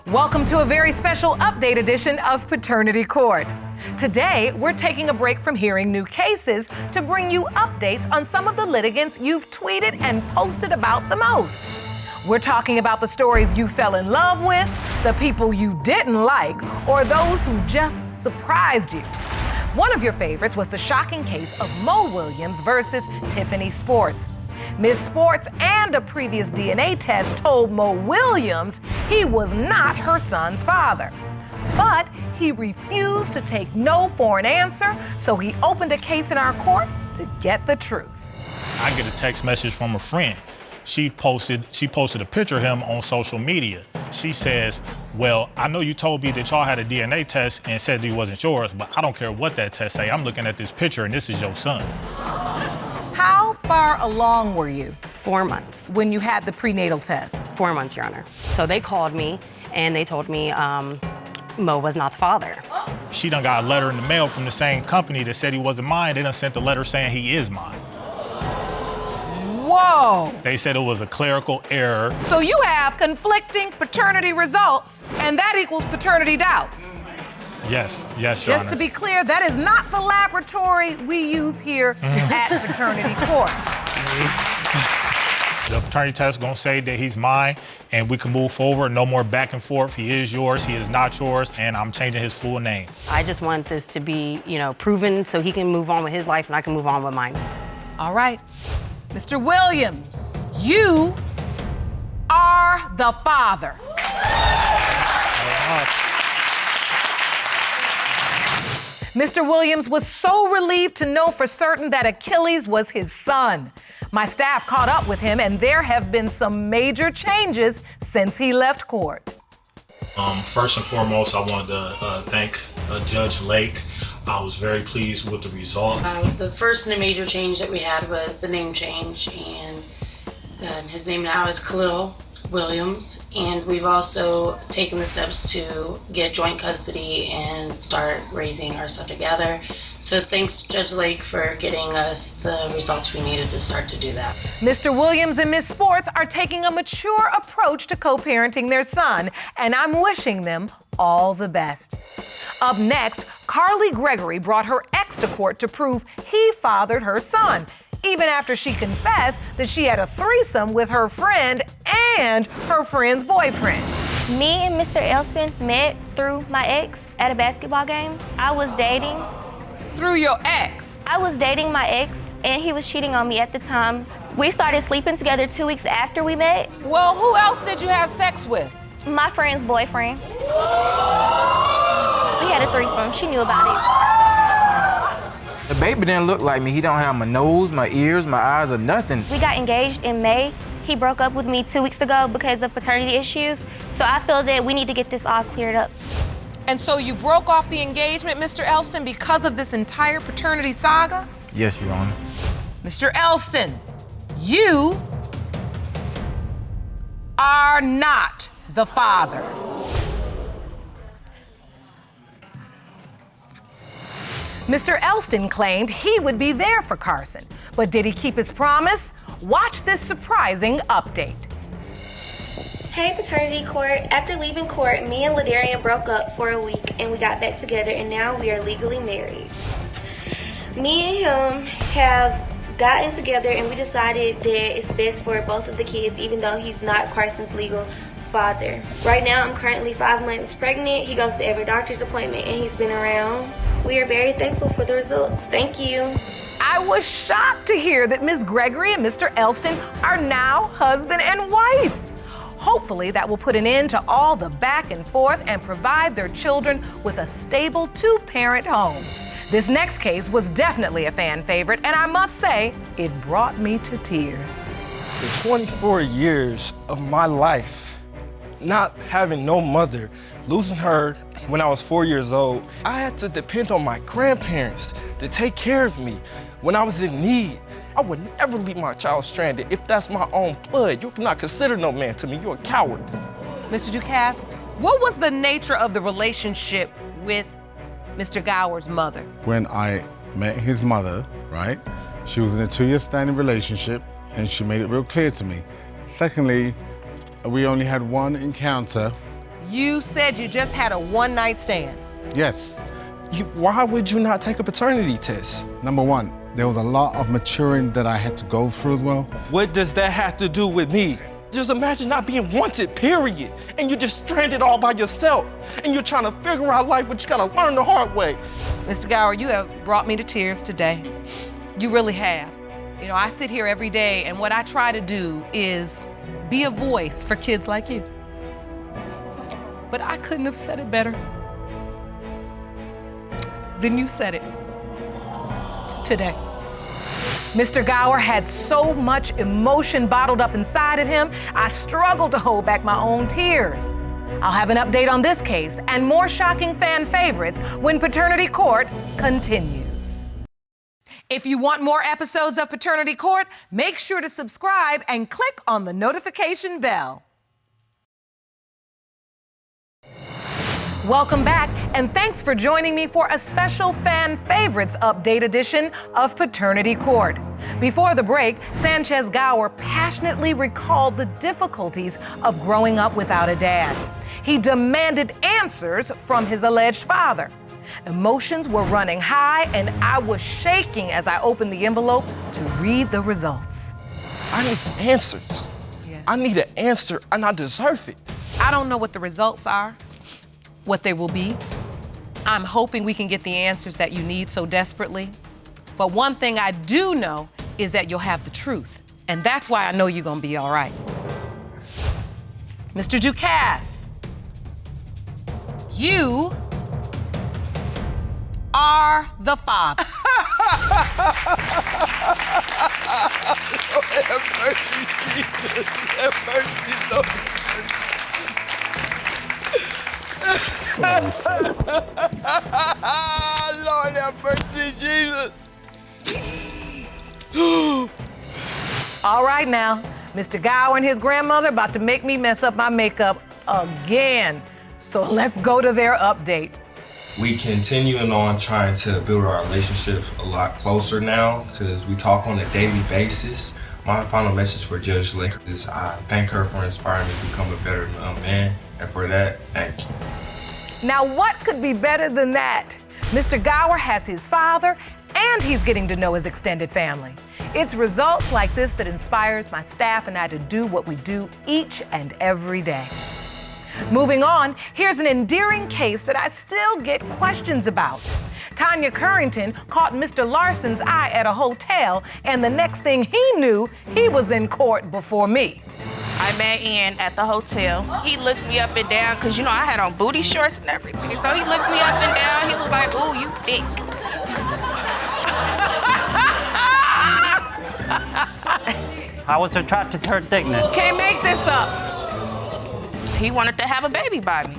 Welcome to a very special update edition of Paternity Court. Today, we're taking a break from hearing new cases to bring you updates on some of the litigants you've tweeted and posted about the most. We're talking about the stories you fell in love with, the people you didn't like, or those who just surprised you. One of your favorites was the shocking case of Mo Williams versus Tiffany Sports. Ms. Sports and a previous DNA test told Mo Williams he was not her son's father. But he refused to take no for an answer, so he opened a case in our court to get the truth. I get a text message from a friend. She posted a picture of him on social media. She says, well, I know you told me that y'all had a DNA test and said he wasn't yours, but I don't care what that test say. I'm looking at this picture and this is your son. How far along were you 4 months. when you had the prenatal test? 4 months, Your Honor. So they called me and they told me Mo was not the father. She done got a letter in the mail from the same company that said he wasn't mine. They done sent the letter saying he is mine. Whoa! They said it was a clerical error. So you have conflicting paternity results, and that equals paternity doubts. Yes, Your Just Honor. to be clear, that is not the laboratory we use here at Paternity Court. The paternity test gonna say that he's mine and we can move forward. No more back and forth. He is yours, he is not yours, and I'm changing his full name. I just want this to be, proven so he can move on with his life and I can move on with mine. All right. Mr. Williams, you are the father. Mr. Williams was so relieved to know for certain that Achilles was his son. My staff caught up with him, and there have been some major changes since he left court. First and foremost, I wanted to thank Judge Lake. I was very pleased with the result. The first and major change that we had was the name change, and his name now is Khalil Williams, and we've also taken the steps to get joint custody and start raising our son together. So thanks, Judge Lake, for getting us the results we needed to start to do that. Mr. Williams and Ms. Sports are taking a mature approach to co-parenting their son, and I'm wishing them all the best. Up next, Carly Gregory brought her ex to court to prove he fathered her son, even after she confessed that she had a threesome with her friend and her friend's boyfriend. Me and Mr. Elston met through my ex at a basketball game. I was dating my ex, and he was cheating on me at the time. We started sleeping together 2 weeks after we met. Well, who else did you have sex with? My friend's boyfriend. We had a threesome. She knew about it. The baby didn't look like me. He don't have my nose, my ears, my eyes, or nothing. We got engaged in May. He broke up with me 2 weeks ago because of paternity issues. So I feel that we need to get this all cleared up. And so you broke off the engagement, Mr. Elston, because of this entire paternity saga? Yes, Your Honor. Mr. Elston, you are not the father. Mr. Elston claimed he would be there for Carson, but did he keep his promise? Watch this surprising update. Hey, Paternity Court. After leaving court, me and Ladarian broke up for a week and we got back together, and now we are legally married. Me and him have gotten together and we decided that it's best for both of the kids, even though he's not Carson's legal father. Right now, I'm currently 5 months pregnant. He goes to every doctor's appointment and he's been around. We are very thankful for the results. Thank you. I was shocked to hear that Ms. Gregory and Mr. Elston are now husband and wife. Hopefully that will put an end to all the back and forth and provide their children with a stable two-parent home. This next case was definitely a fan favorite, and I must say, it brought me to tears. The 24 years of my life, not having no mother, losing her when I was 4 years old, I had to depend on my grandparents to take care of me when I was in need. I would never leave my child stranded if that's my own blood. You cannot consider no man to me. You're a coward. Mr. Ducasse, what was the nature of the relationship with Mr. Gower's mother? When I met his mother, right, she was in a 2-year standing relationship and she made it real clear to me. Secondly, we only had one encounter. You said you just had a one-night stand. Yes. Why would you not take a paternity test? Number one, there was a lot of maturing that I had to go through as well. What does that have to do with me? Just imagine not being wanted, period. And you're just stranded all by yourself. And you're trying to figure out life, but you gotta learn the hard way. Mr. Gower, you have brought me to tears today. You really have. You know, I sit here every day, and what I try to do is be a voice for kids like you. But I couldn't have said it better than you said it today. Mr. Gower had so much emotion bottled up inside of him, I struggled to hold back my own tears. I'll have an update on this case and more shocking fan favorites when Paternity Court continues. If you want more episodes of Paternity Court, make sure to subscribe and click on the notification bell. Welcome back, and thanks for joining me for a special Fan Favorites Update edition of Paternity Court. Before the break, Sanchez Gower passionately recalled the difficulties of growing up without a dad. He demanded answers from his alleged father. Emotions were running high, and I was shaking as I opened the envelope to read the results. I need answers. Yes. I need an answer, and I deserve it. I don't know what the results are, what they will be. I'm hoping we can get the answers that you need so desperately. But one thing I do know is that you'll have the truth. And that's why I know you're gonna be all right. Mr. Ducasse, you are the father. Lord have mercy, Jesus. Have mercy, Lord. Lord have mercy, Jesus. All right now, Mr. Gower and his grandmother about to make me mess up my makeup again. So let's go to their update. We continuing on trying to build our relationship a lot closer now because we talk on a daily basis. My final message for Judge Lake is I thank her for inspiring me to become a better man, and for that, thank you. Now, what could be better than that? Mr. Gower has his father, and he's getting to know his extended family. It's results like this that inspires my staff and I to do what we do each and every day. Moving on, here's an endearing case that I still get questions about. Tanya Currington caught Mr. Larson's eye at a hotel, and the next thing he knew, he was in court before me. I met Ian at the hotel. He looked me up and down, because, you know, I had on booty shorts and everything. So he looked me up and down. He was like, ooh, you thick. I was attracted to her thickness. Can't make this up. He wanted to have a baby by me,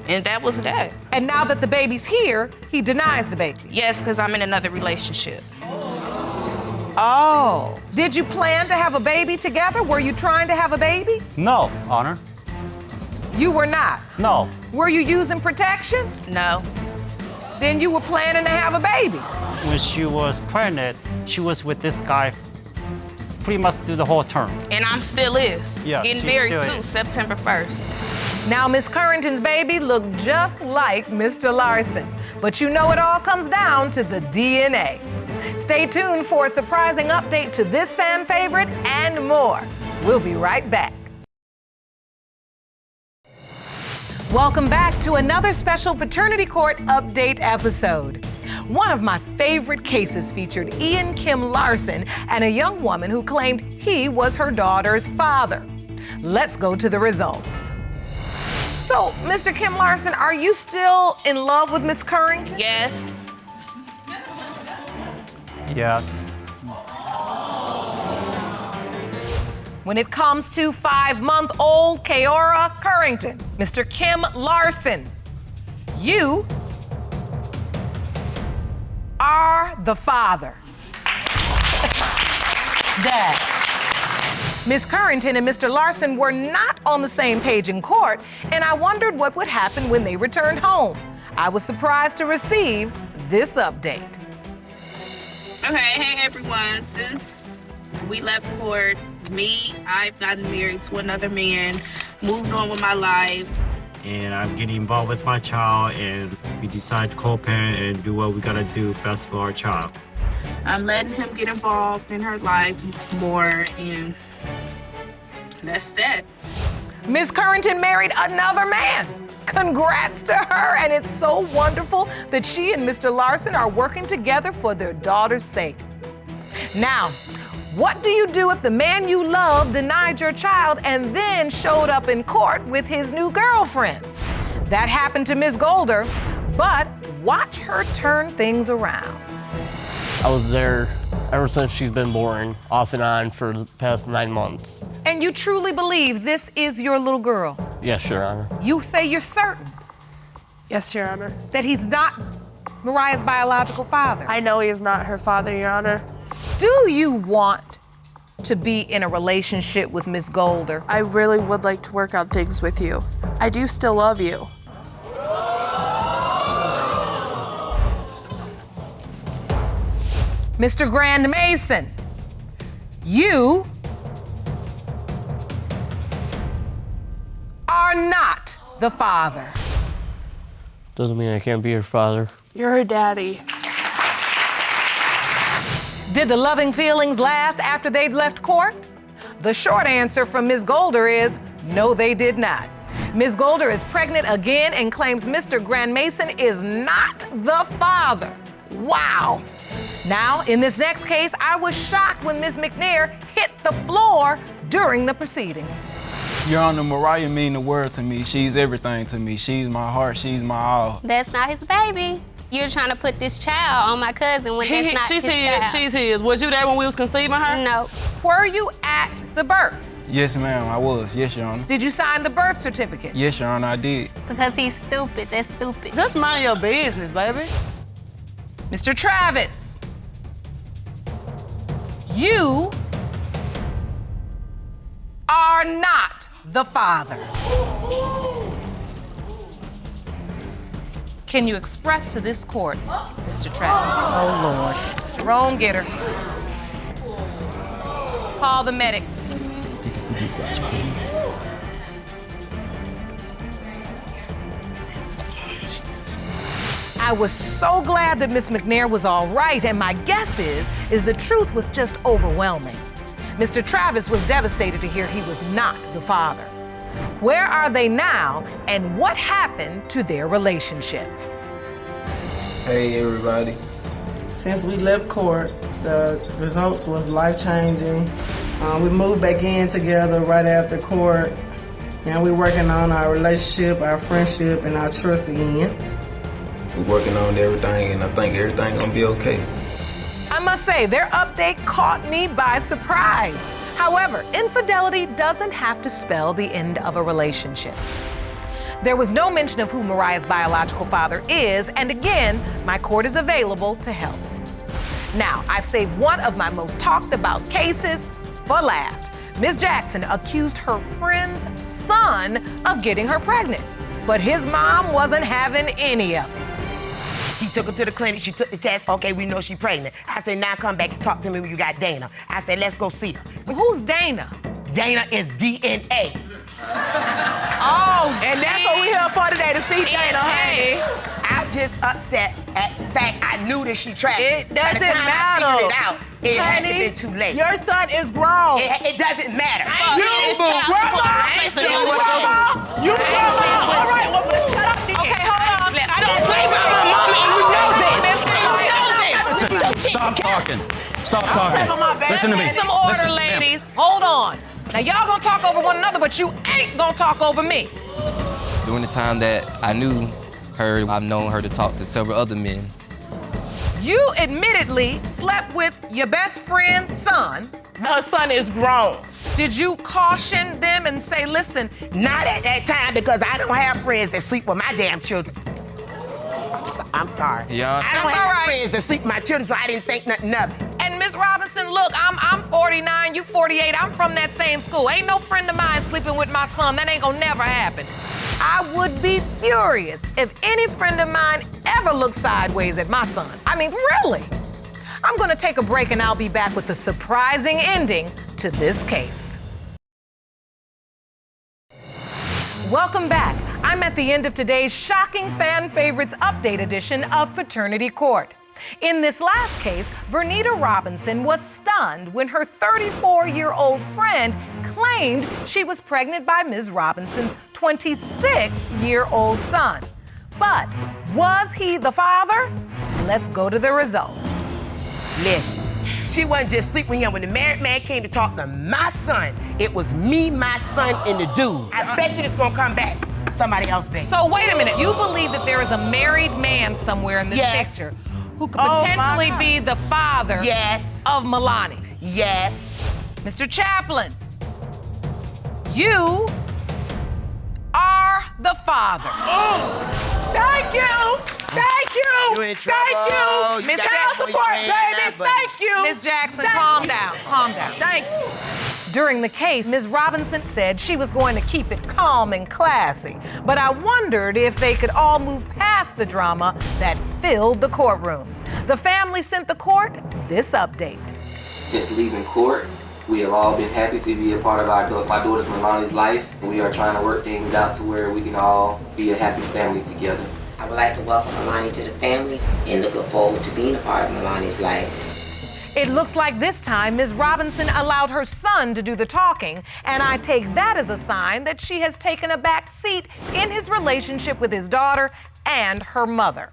and that was that. And now that the baby's here, he denies the baby. Yes, because I'm in another relationship. Oh. Did you plan to have a baby together? Were you trying to have a baby? No, Honor. You were not? No. Were you using protection? No. Then you were planning to have a baby? When she was pregnant, she was with this guy pretty much through the whole term. And I'm still is. Yeah, Getting she's married still too, is. September 1st. Now, Miss Currington's baby looked just like Mr. Larson, but you know it all comes down to the DNA. Stay tuned for a surprising update to this fan favorite and more. We'll be right back. Welcome back to another special Paternity Court Update episode. One of my favorite cases featured Ian Kim Larson and a young woman who claimed he was her daughter's father. Let's go to the results. So, Mr. Kim Larson, are you still in love with Miss Currington? Yes. Yes. When it comes to 5-month-old Keora Currington, Mr. Kim Larson, you are the father. Dad. Miss Currington and Mr. Larson were not on the same page in court, and I wondered what would happen when they returned home. I was surprised to receive this update. Okay, hey everyone. Since we left court, I've gotten married to another man, moved on with my life. and I'm getting involved with my child, and we decide to co-parent and do what we gotta do best for our child. I'm letting him get involved in her life more, and that's that. Ms. Currington married another man. Congrats to her, and it's so wonderful that she and Mr. Larson are working together for their daughter's sake. Now, what do you do if the man you love denied your child and then showed up in court with his new girlfriend? That happened to Ms. Golder, but watch her turn things around. I was there ever since she's been born, off and on for the past 9 months. And you truly believe this is your little girl? Yes, Your Honor. You say you're certain? Yes, Your Honor. That he's not Mariah's biological father? I know he is not her father, Your Honor. Do you want to be in a relationship with Miss Golder? I really would like to work on things with you. I do still love you. Mr. Grand Mason, you are not the father. Doesn't mean I can't be her father. You're her daddy. Did the loving feelings last after they'd left court? The short answer from Ms. Golder is no, they did not. Ms. Golder is pregnant again and claims Mr. Grand Mason is not the father. Wow. Now, in this next case, I was shocked when Ms. McNair hit the floor during the proceedings. Your Honor, Mariah mean the world to me. She's everything to me. She's my heart, she's my all. That's not his baby. You're trying to put this child on my cousin when that's not his child. She's his. Was you there when we was conceiving her? No. Were you at the birth? Yes, ma'am, I was. Yes, Your Honor. Did you sign the birth certificate? Yes, Your Honor, I did. Because he's stupid. That's stupid. Just mind your business, baby. Mr. Travis, you are not the father. Can you express to this court, Mr. Travis? Oh, Lord. Jerome, get her. Call the medic. I was so glad that Miss McNair was all right, and my guess is the truth was just overwhelming. Mr. Travis was devastated to hear he was not the father. Where are they now, and what happened to their relationship? Hey, everybody. Since we left court, the results was life-changing. We moved back in together right after court, and we're working on our relationship, our friendship, and our trust again. We're working on everything, and I think everything gonna be okay. I must say, their update caught me by surprise. However, infidelity doesn't have to spell the end of a relationship. There was no mention of who Mariah's biological father is, and again, my court is available to help. Now, I've saved one of my most talked about cases for last. Ms. Jackson accused her friend's son of getting her pregnant, but his mom wasn't having any of it. He took her to the clinic, she took the test, okay, we know she's pregnant. I said, now come back and talk to me when you got Dana. I said, let's go see her. Well, who's Dana? Dana is DNA. Oh, and that's what we're here for today, to see Dana, honey. I'm just upset at the fact I knew that she trapped. It doesn't By the time matter. I figured it out, it had to Honey, been too late. Your son is grown. It doesn't matter. You grandma. You grandma. All right, well, shut up then. Okay, hold on. I don't play by my mama, and you know this. Stop talking. Stop talking. Listen to me. Some order, Listen, ma'am. ladies. Hold on. Now, y'all gonna talk over one another, but you ain't gonna talk over me. During the time that I knew her, I've known her to talk to several other men. You admittedly slept with your best friend's son. Her son is grown. Did you caution them and say, listen? Not at that time, because I don't have friends that sleep with my damn children. I'm sorry. Yeah. I don't have friends that sleep with my children, so I didn't think nothing of it. And Miss Robinson, look, I'm 49, you 48. I'm from that same school. Ain't no friend of mine sleeping with my son. That ain't gonna never happen. I would be furious if any friend of mine ever looked sideways at my son. I mean, really. I'm gonna take a break and I'll be back with the surprising ending to this case. Welcome back. I'm at the end of today's shocking fan favorites update edition of Paternity Court. In this last case, Vernita Robinson was stunned when her 34-year-old friend claimed she was pregnant by Ms. Robinson's 26-year-old son. But was he the father? Let's go to the results. Listen, she wasn't just sleeping with him. When the married man came to talk to my son, it was me, my son, and the dude. I bet you this gonna come back. Somebody else, baby. So wait a minute, you believe that there is a married man somewhere in this picture who could potentially be the father of Milani? Yes. Mr. Chaplin, you are the father. Thank you. Thank you. You in trouble. Thank you. You Miss got Child that support, boy in that baby. button. Thank you. Miss Jackson, calm down. Calm down. Thank you. During the case, Ms. Robinson said she was going to keep it calm and classy, but I wondered if they could all move past the drama that filled the courtroom. The family sent the court this update. Since leaving court, we have all been happy to be a part of my daughter Milani's life. We are trying to work things out to where we can all be a happy family together. I would like to welcome Milani to the family and looking forward to being a part of Milani's life. It looks like this time Ms. Robinson allowed her son to do the talking, and I take that as a sign that she has taken a back seat in his relationship with his daughter and her mother.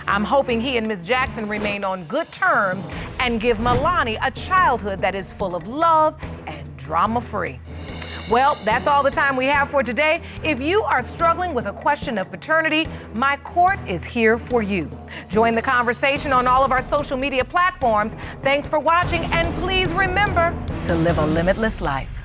I'm hoping he and Ms. Jackson remain on good terms and give Milani a childhood that is full of love and drama-free. Well, that's all the time we have for today. If you are struggling with a question of paternity, my court is here for you. Join the conversation on all of our social media platforms. Thanks for watching, and please remember to live a limitless life.